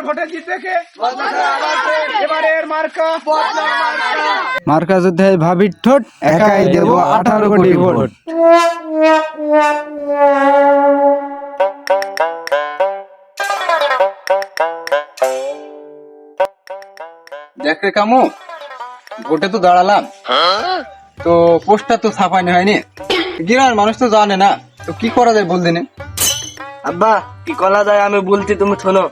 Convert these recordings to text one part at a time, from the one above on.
এবার ভোটে জিতবে কে? এবারের মার্কা মার্কা যদি হয় ভাবির ঠোঁট, একাই দেবো 18 কোটি ভোট। দেখ রে কামু, ভোটে তো দাঁড়ালাম, তো পোস্টটা তো ছাপানো হয়নি, গ্রামের মানুষ তো জানে না, তো কি করা যায় বল দিনে। আব্বা কি করা যায় আমি বলছি, তুমি শোনো।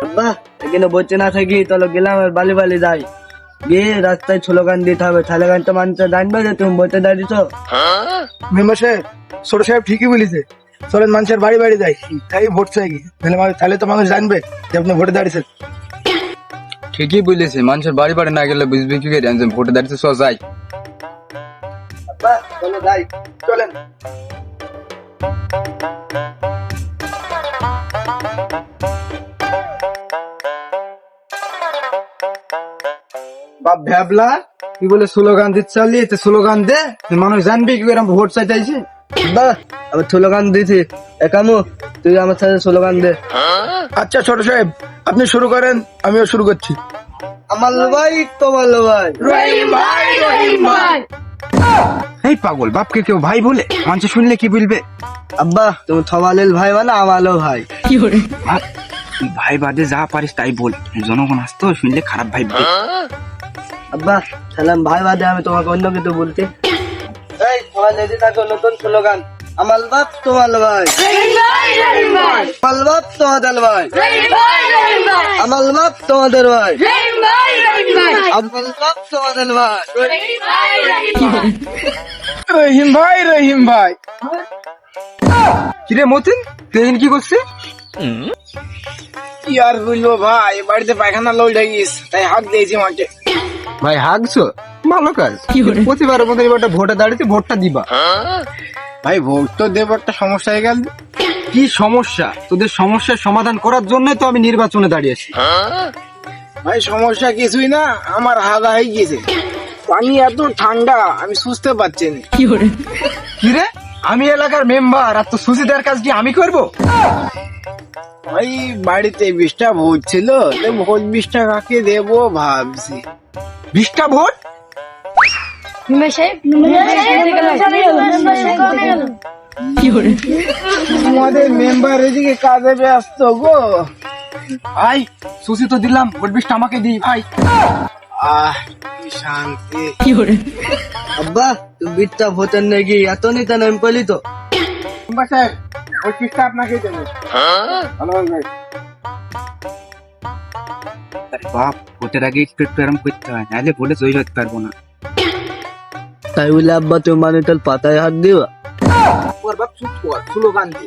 আব্বা এখানে বসে না থাকি, চলো গেলাম আর বালি বালি যাই, গিয়ে রাস্তায় স্লোগান দিতে হবে, তাহলে গান তো মানুষ জানবে যে তুমি বসে দাঁড়িয়েছো। মেম্বার সাহেব, ছোট সাহেব ঠিকই বলেছে, চলেন মানুষের বাড়ি বাড়ি যাই, তাই ভোট চাই কি, তাহলে তো মানুষ জানবে যে আপনি ভোটে দাঁড়িয়েছেন। ঠিকই বলেছে, মানুষের বাড়ি বাড়ি না গেলে বুঝবি কি করে যে ভোটে দাঁড়িয়েছে, সব যাই। আব্বা চলো যাই, চলেন। বাপ ভ্যাবলা কি বলে স্লোগান দিতে চালি, তো স্লোগান দে, মানুষ জানবে কি করে ভোট চাইতে আইছি। আব্বা আমি স্লোগান দিছি, একামু তুই আমার সাথে স্লোগান দে। আচ্ছা ছোট সাহেব, আপনি শুরু করেন, আমিও শুরু করছি। আমার ভাই তোমার ভাই, এই পাগল, বাপকে কেউ ভাই বলে? মানুষ শুনলে কি বলবে? আব্বা তুমি থমালের ভাই মানে আমারও ভাই। বাপ, তুই ভাই বাদে যা পারিস তাই বল, জনগণ আসতো শুনলে খারাপ ভাই। আব্বা সালাম ভাই বাদে আমি তোমাকে অন্য কিছু বলতে। এই তোমার লেডি থাকো নতুন স্লোগান, আমার বাপ তোমার ভাই, আমার বাপ তোমাদের ভাই, আমার বাপ তোমাদের ভাই, আমার বাপ তোমাদের ভাই। রহিম ভাই, রহিম ভাই। কিরে মতিন, তুই কি করছিস? কি আর বলবো ভাই, বাড়িতে পায়খানা লোল গিয়েছ, তাই হাত দিয়েছি মাঠে। ভাই হাগছো, ভালো কাজ। প্রতিবারের মতো এবার ভোটে দাঁড়িয়েছে, ভোটটা দিবা। ভাই ভোট তো দেব, একটা সমস্যা হয়ে গেল। কি সমস্যা? তোদের সমস্যার সমাধান করার জন্য তো আমি নির্বাচনে দাঁড়িয়েছি। ভাই সমস্যা কিছুই না, আমার হাগা হয়ে গিয়েছে, পানি এত ঠান্ডা আমি সুস্থ পাচ্ছি না। কিরে, আমি এলাকার মেম্বার আর তো সুচিদার কাজ কি আমি করব? ভাই বাড়িতে 20টা ভোট ছিল, ভোট 20টা কাকে দেবো ভাবছি। 20টা ভোট? আমাদের মেম্বার এদিকে কাজে ব্যস্ত গো। ভাই সুচি তো দিলাম, ভোট 20টা আমাকে দিই ভাই। আহ কি শান্তি। আব্বা তুমি বিটটা ভোটের নাকি এত নিতে নেম পেলি তো। মেম্বার সাহেব, ভোট 20টা আপনাকে দেবো। ভালো হবে। বাপ, ভোটের আগে একটু একটু এরম করতে হয়, নাহলে ভোটে জয়ী হতে পারবো না। তাই বলে আব্বা তুমি মানুষের পাতায় হাত দিবা। ওর বাপ চুপ কর, স্লোগান দে।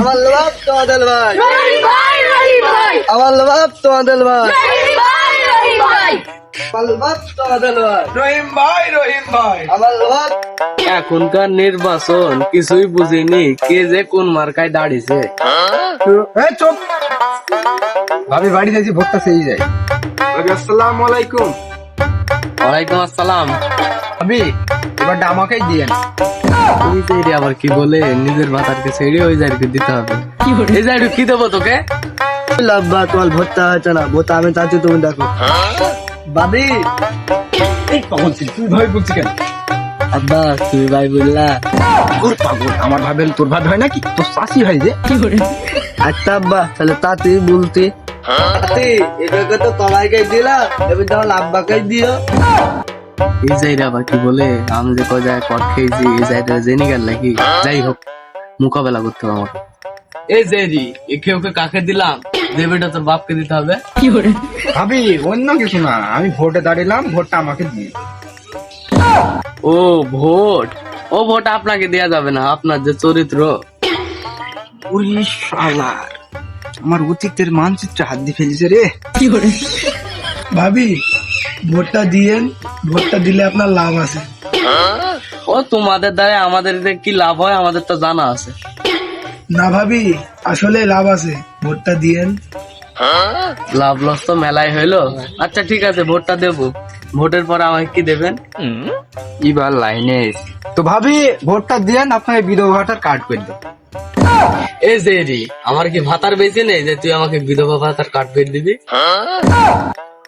আমার বাপ তোমাদের ভাই, আমার বাপ তোমাদের ভাই, আমার বাপ তোমাদের ভাই, রহিম ভাই, রহিম ভাই। আমার বাপ। এখনকার নির্বাচন কিছুই বুঝিনি, কে যে কোন মার্কায় দাঁড়িয়েছে। এই চুপ। ভাবি বাড়ি যাইছি, ভোটটা সেই যায়। ভাবি আসসালামু আলাইকুম। ওয়ালাইকুম আসসালাম। ভাবি এবারটা আমাকেই দিয়েন। ওই জায়গায় আবার কি বলে, নিজের ভাতারকে ছেড়ে ওই জায়গায় দিতে হবে। এই জায়গায় কি দেবো তোকে? লাভবা তোমার ভোটটা হচ্ছে না, ভোট আমি চাচ্ছি তুমি দেখো। বাবি এই পাগল ছিল, তুই ভাই বলছি কেন? আব্বা তুমি ভাই বললা। তোর পাগল, আমার ভাবে তোর ভাবে হয় নাকি? তোর শাশি হয় যে। আচ্ছা আব্বা তাহলে তাতে বলতে, তাতে এটাকে তো সবাইকে দিলা, এবার তোমার আব্বাকে দিও। এই জায়গা আবার কি বলে, আমি যে কজায় কট খেয়েছি, এই জায়গাটা জেনে গেল নাকি? যাই হোক মোকাবেলা করতে হবে আমাকে। এই জেরি একে ওকে কাকে দিলাম, দেবেটা তোর বাপকে দিতে হবে। ভাবি অন্য কিছু না, আমি ভোটে দাঁড়িলাম, ভোটটা আমাকে দিয়ে। ও ভোট, ও ভোট আপনাকে দেয়া যাবে না, আপনার যে চরিত্র। ওরে শালার, আমার অতীতের মানচিত্রে হাত দিয়ে ফেলেছে রে। ভাবি ভোটটা দিয়েন, ভোটটা দিলে আপনার লাভ আছে। ও তোমাদের দ্বারা আমাদের কি লাভ হয় আমাদের তো জানা আছে। না ভাবি, আসলে লাভ আছে, ভোটটা দিয়েন। লাভ লস তো মেলায় হইলো। আচ্ছা ঠিক আছে ভোটটা দেবো, ভোটের পরে আমাকে কি দেবেন? এবার লাইনে তো ভাবি ভোটটা দিয়েন, আপনার বিধবাটার কার্ড করে দেব। এই যে রে, আমার কি ভাতার বেশি নেই যে তুই আমাকে বিধবা ভাতার কার্ড করে দিবি?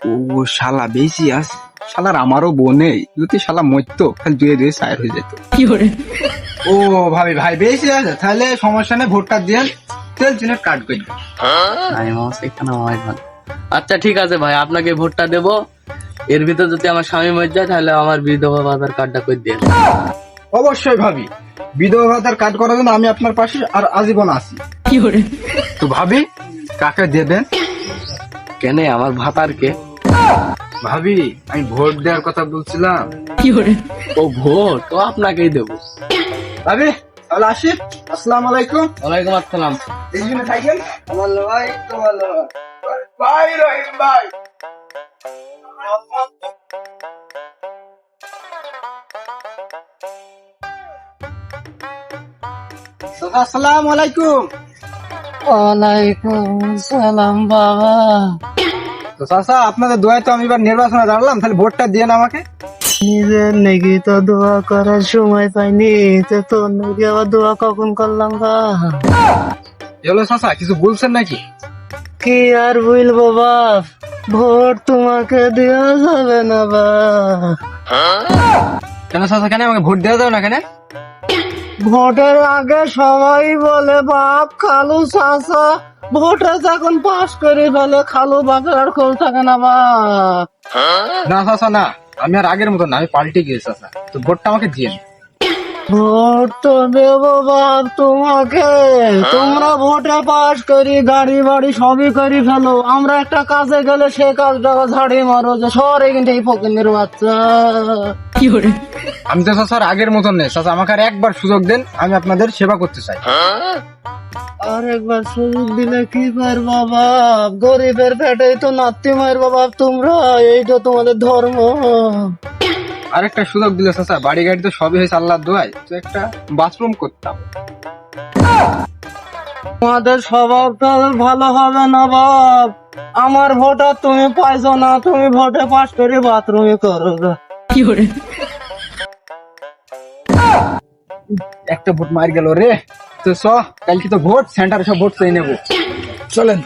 ও শালা বেশি আস, শালার আমারও বোন নেই, যদি শালা মরতো খালি দুয়ে দুয়ে সাইড হয়ে যেত। ও ভাবি ভাই বেশি আছে, তাহলে সমস্যা নেই, ভোটটা দিয়ে তেল চিনের কাট করে দিন। আমি মামা এখানে মামাই ভালো। আচ্ছা ঠিক আছে ভাই, আপনাকে ভোটটা দেবো। এর ভিতর যদি আমার স্বামী মরে যায় তাহলে আমার বিধবা ভাতার কার্ডটা করে দিয়ে। অবশ্যই ভাবি, বিধবা ভাতার কাট করার জন্য আমি আপনার পাশে আর আজীবন আছি। তো ভাবি কাকে দেবেন? কেন আমার ভাতার কে? ভাবি আমি ভোট দেওয়ার কথা বলছিলাম। ও ভোট, ও আপনাকেই দেবো। ভাবি তাহলে আসি, আসসালামু আলাইকুম। ওয়ালাইকুম আসসালাম। এইখানে থাকেন। ভালো ভাই, তো ভালো ভাই রহিম ভাই। আসসালামু আলাইকুম। ওয়ালাইকুম সালাম বাবা। তো চাচা আপনাদের দোয়ায় তো আমি এবার নির্বাচনে দাঁড়ালাম, তাহলে ভোটটা দিয়ে আমাকে। নিজের নাকি তো দোয়া করার সময় পাইনি, তো তোর নাকি আবার দোয়া কখন করলাম বা? এলো চাচা কিছু বলছেন নাকি? কি আর বলবো বাপ, ভোট তোমাকে দেওয়া যাবে না বা। কেন চাচা, কেন আমাকে ভোট দেওয়া যাবে না কেন? ভোটের আগে সবাই বলে বাপ খালু চাচা, ভোটে যখন পাস করে ফেলে খালু বাপের আর খোঁজ থাকে না বাপ। না চাচা না, আমি আর আগের মতো না, আমি পাল্টে গিয়েছি চাচা, তো ভোটটা আমাকে দিয়ে দিন। ভোট তো দেবো বাপ তোমাকে, তোমরা ভোটে পাস করি গাড়ি বাড়ি সবই করি ফেলো, আমরা একটা কাজে গেলে সে কাজটা ঝাড়ি মারো যে শহরে কিন্তু এই ফকিনের বাচ্চা। আমি তো চাচা আর আগের মতন নেই চাচা, আমাকে আর একবার সুযোগ দেন, আমি আপনাদের সেবা করতে চাই। আর একবার সুযোগ দিলে কি পারবা বাপ, গরিবের পেটেই তো নাতি মারবা বাপ তোমরা, এই তো তোমাদের ধর্ম। আরেকটা সুযোগ দিলে চাচা, বাড়ি গাড়ি তো সবই হয়েছে আল্লাহর দোয়ায়, তো একটা বাথরুম করতাম। তোমাদের স্বভাবটা ভালো হবে না বাপ, আমার ভোট আর তুমি পাইছো না, তুমি ভোটে পাস করে বাথরুমে করো। একটা ভোট মার গেল রে, তো চ কালকে তো ভোট, সেন্টারে সব ভোট চেয়ে নেবো, চলেন।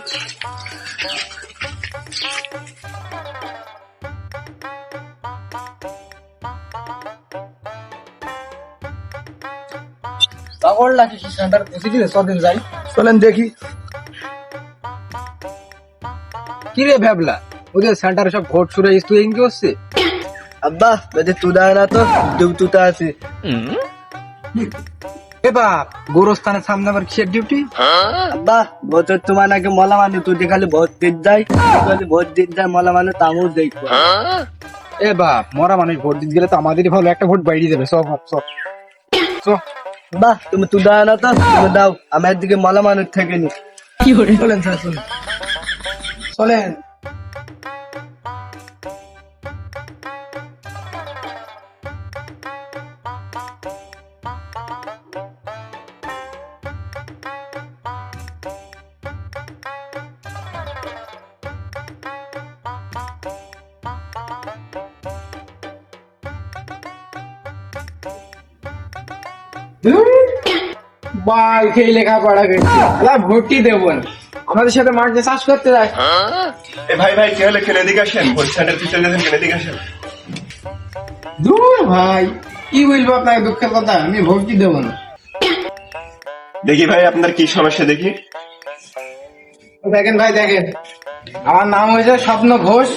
পাগল লাগে সেন্টার পৌঁছে দিলে সদিন যাই। চলেন দেখি। কি রে ভাবলা, ওদের সেন্টারে সব ভোট শুরু হয়েছে, তুই এগিয়ে হচ্ছে? আব্বা বেদে তুদা না তো ডিউটিতে আছে। এ বাপ, গোরস্থানের সামনে আবার কিসের ডিউটি? আব্বা ভোটের তোমার নাকি মলা মানে, তুই খালি ভোট দিতে যাই, ভোট দিতে যাই মলা মানে তামুল দেখবো। এ বাপ, মরা মানুষ ভোট দিতে গেলে তো আমাদেরই ভালো, একটা ভোট বাইরে যাবে, সব সব সব। বাহ তুমি তুদা না তো, তুমি দাও, আমি একদিকে মলা মানুষ থেকে নি। চলেন স্যার, চলেন চলেন। ভাই সেই লেখাপড়া করছি, ভোটই দেবো না, আমাদের সাথে মাঠে চাষ করতে যায়। এ ভাই ভাই কি হলে কেন এদিকে আসেন, ভোট সেন্টার পিছনে গেছেন, কেন এদিকে আসেন? দূর ভাই, কি বলবো আপনাকে দুঃখের কথা, আমি ভোটই দেবো না। দেখি ভাই আপনার কি সমস্যা দেখি। দেখেন ভাই দেখেন, আমার নাম হয়েছে স্বপ্ন ঘোষ,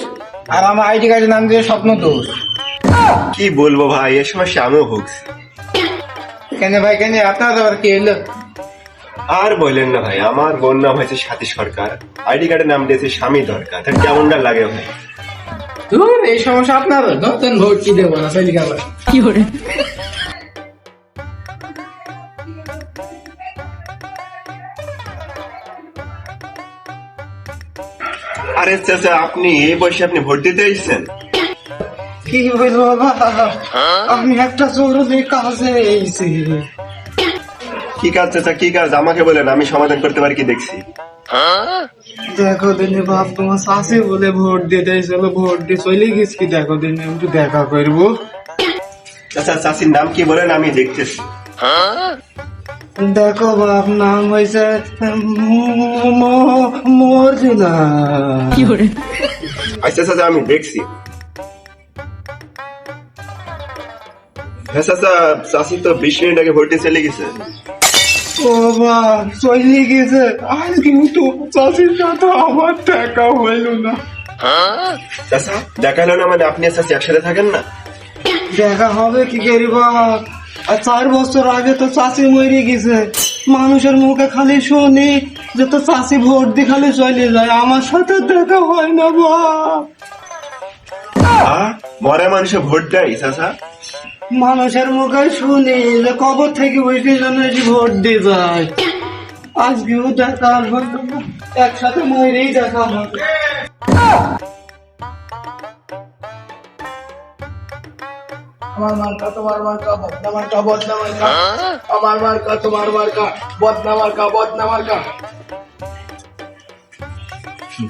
আর আমার আইডি কার্ডের নাম দিয়ে স্বপ্ন দোষ। কি বলবো ভাই, এ সমস্যা আমিও ভুগছি। কেন ভাই কেন, আপনার আবার কি এলো? আর বললেন না ভাই, আমার বোন নাম হয়েছে সাথী সরকার, আইডি কার্ডের নাম দিয়েছে স্বামী দরকার, তার কেমনটা লাগে ভাই? দূর, এই সমস্যা আপনার, নতুন ভোট কি দেবো না, সেই লেখাপড়া। আরে চাচা, আপনি এই বয়সে আপনি ভোট দিতে এসেছেন? কি বলবো বাবা, আমি একটা জরুরি কাজে এসেছি। কি কাজ চাচা, কি কাজ আমাকে বলেন, আমি সমাধান করতে পারি কি দেখছি। দেখো দিনে বাপ, তোমার শাশি বলে ভোট দিতে এসেছিল, ভোট দিয়ে চলে গেছি, দেখো দিনে একটু দেখা করবো। চাচা চাচির নাম কি বলেন, আমি দেখতেছি। দেখো বাপ, নাম হয়েছে মর্জিনা। আচ্ছা চাচা আমি দেখছি। হ্যাঁ চাচা, চাষি তো 20 মিনিট আগে ভোটে চলে গেছে। ও বাপ, চলে গেছে। আর কিন্তু চাষির সাথে আমার দেখা হইল না। চাচা দেখালো না মানে আপনি আর চাচি একসাথে থাকেন না? দেখা হবে কি করি বাপ, আর 4 বছর আগে তো চাষি মরে গেছে। মানুষের মুখে খালি শুনি যে তো চাষি ভোট দিয়ে খালি চলে যায়, আমার সাথে দেখা হয় না বাপ। মরা মানুষে ভোট দেয় চাচা? মানুষের মুখে শুনি যে কবর থেকে উঠে যেন এসে ভোট দিয়ে যায়। আজকেও দেখা হলো না, একসাথে মরেই দেখা হবে। আমার মার্কা তোমার মার্কা, বদনা মার্কা বদনা মার্কা। আমার মার্কা তোমার মার্কা, বদনা মার্কা বদনা মার্কা।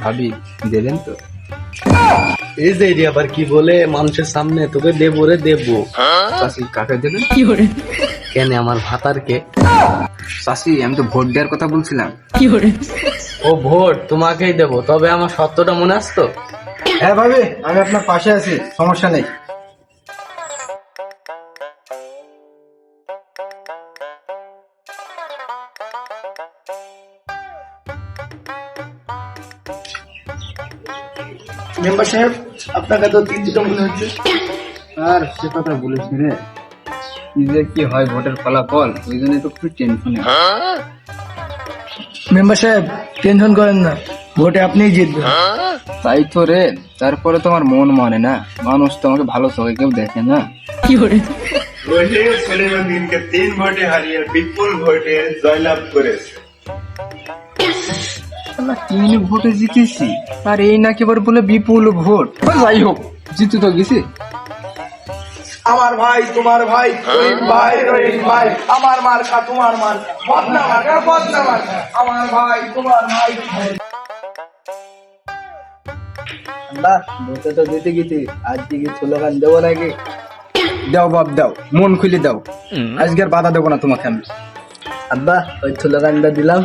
ভাবি দেবেন তো? এই যে রে আবার কি বলে মানুষের সামনে, তোকে দেবো রে দেবো। চাষি কাকে দেবেন? কেন আমার ভাতারকে? চাষি আমি তো ভোট দেওয়ার কথা বলছিলাম। ও ভোট তোমাকেই দেবো, তবে আমার সত্যটা মনে আসতো। হ্যাঁ ভাবি, আমি আপনার পাশে আছি, সমস্যা নেই। মেম্বার সাহেব, আপনাকে তো চিন্তিত মনে হচ্ছে। আর সে কথা বলিস রে, কি যে কি হয় ভোটের ফলাফল, ওই জন্য তো খুব টেনশনে। মেম্বার সাহেব টেনশন করেন না, ভোটে আপনিই জিতবেন। তাই তো রে, তারপরে তোমার মন মানে না, মানুষ তোমাকে ভালো চোখে কেউ দেখে না। রহিম সলিমুদ্দিনকে 3 ভোটে হারিয়ে বিপুল ভোটে জয়লাভ করেছে। 3 ভোটে জিতেছি, আর এই নাকি এবার বলে বিপুল ভোট। যাই হোক, জিতে তো গেছি। আমার ভাই তোমার ভাই, রহিম ভাই রহিম ভাই। আমার মার্কা তোমার মার্কা, বদনা মার্কা বদনা মার্কা। আমার ভাই তোমার ভাই। আল্লাহ, ভোটে তো জিতে গেছি, আজকে কি স্লোগান দেবো নাকি? দাও বাপ দাও, মন খুলে দাও, আজকে আর বাধা দেবো না তোমাকে আমি। আব্বা, ওই স্লোগানটা দিলাম।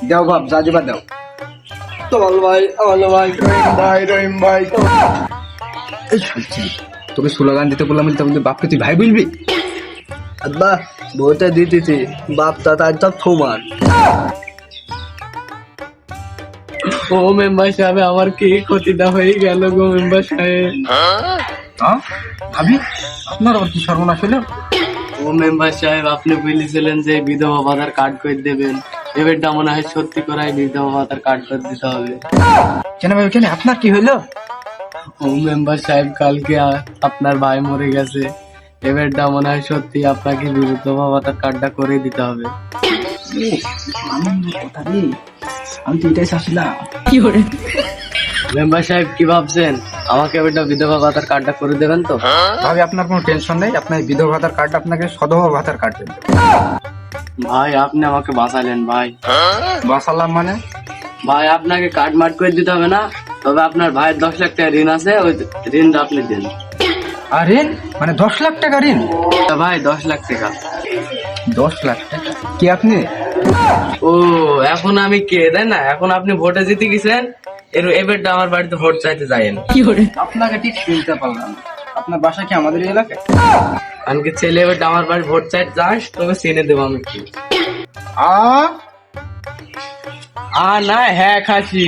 দাও বাপ, যা দিবা দাও। চল ভাই, আমার ভাই। রহিম ভাই রহিম ভাই। এই শুনছি, তোকে স্লোগান দিতে বললাম, তখন তুই বাপকে তুই ভাই বলবি? আব্বা, ভোটে দিতেছি, বাপ দাদা সব সমান। ও মেম্বার সাহেব, আমার কি ক্ষতিটা হয়ে গেল গো মেম্বার সাহেব? ভাবি, আপনার আবার কি সর্বনাশ হলো? ও মেম্বার সাহেব, আপনি বলেছিলেন যে বিধবা ভাতার কার্ড করে দেবেন, এবারটা মনে হয় সত্যি করাই বিধবা ভাতার কার্ড করে দিতে হবে। কেন ভাই, কেন আপনার কি হইলো? ও মেম্বার সাহেব, কালকে আপনার ভাই মরে গেছে, এবারটা মনে হয় সত্যি আপনাকে বিধবা ভাতার কার্ডটা করে দিতে হবে। আমি তো এটাই চাচ্ছিলাম। মেম্বার সাহেব কি ভাবছেন, আমাকে এবারটা বিধবা ভাতার কার্ডটা করে দেবেন তো? ভাবি আপনার কোনো টেনশন নেই, আপনার বিধবা ভাতার কার্ড আপনাকে সধবা ভাতার কার্ড দেবে। ভাই আপনি আমাকে বাঁচালেন ভাই। বাসালাম মানে? ভাই আপনাকে কার্ড মার্ক করে দিতে হবে না, তবে আপনার ভাইয়ের 10 লাখ টাকা ঋণ আছে, ওই ঋণটা আপনি দেন। আর ঋণ মানে 10 লাখ টাকা ঋণ? ভাই 10 লাখ টাকা। 10 লাখ টাকা কি আপনি? ও এখন আমি কে, তাই না? এখন আপনি ভোটে জিতে গেছেন, এবারটা আমার বাড়িতে ভোট চাইতে যাইেন। আপনাকে ঠিক চিনতে পারলাম, আপনার বাসা কি আমাদের এই এলাকায়? আমাকে ছেলে এবারটা আমার বাড়ি ভোট চাইতে যাস, তোকে চিনে দেবো আমি কি। না, হ্যাঁ খাসি।